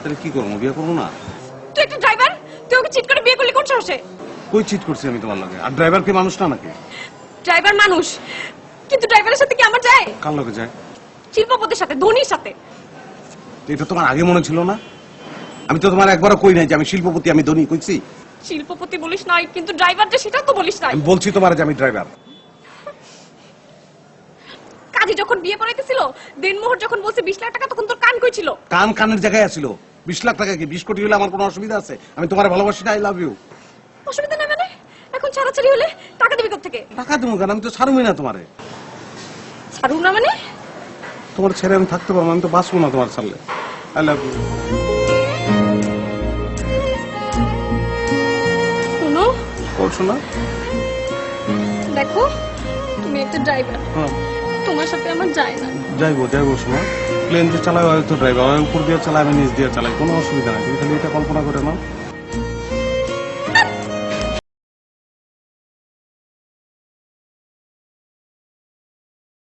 তাহলে কি করবো, বিয়ে করবো না? তুই একটা ড্রাইভার, তুই ওকে চিট করে বিয়ে করলি কোন সাহসে? কই চিট করছি আমি তোমার লগে? আর ড্রাইভার কি মানুষ না নাকি? ড্রাইভার মানুষ, কিন্তু ড্রাইভারের সাথে কি আমার যায়? কার লগে যায়? শিল্পপতির সাথে, ধোনির সাথে। এটা তোমার আগে মনে ছিল না? আমি তো তোমার একবারও কই নাই যে আমি শিল্পপতি, আমি ধনী, কইছি? শিল্পপতি বলিস নাই, কিন্তু ড্রাইভার যে সেটা তো বলিস নাই। আমি বলছি তোমার যে আমি ড্রাইভার। কাজী যখন বিয়ে পড়াইতেছিল, দিনমোহর যখন বলছে 20 লাখ টাকা, তখন তোর কান কই ছিল? কান কানের জায়গায় আছিল। 20 লাখ টাকা কি 20 কোটি হলে আমার কোনো অসুবিধা আছে? আমি তোমার ভালোবাসি না, আই লাভ ইউ। অসুবিধা নাই মানে? এখন ছাড়াছাড়ি হলে টাকা দিবি কোথা থেকে? টাকা দেবো কেন? আমি তো ছাড়বই না তোমারে। ছাড়ু না মানে? তোমার ছেড়ে আমি থাকতে পারবো না, আমি তো বাঁচবো না তোমার ছাড়লে। I love you. শোনো, বলছো না? দেখো তুমি একটা ড্রাইভার, হ্যাঁ তোমার সাথে আমার যায় না। যাইবো যাইবো, শোনো, প্লেন যে চালায় হয়তো ড্রাইভার, উপর দিয়ে চালায় আমি নিচ দিয়ে চালাই, কোনো অসুবিধা নাই। তুমি খালি এটা কল্পনা করে নাও।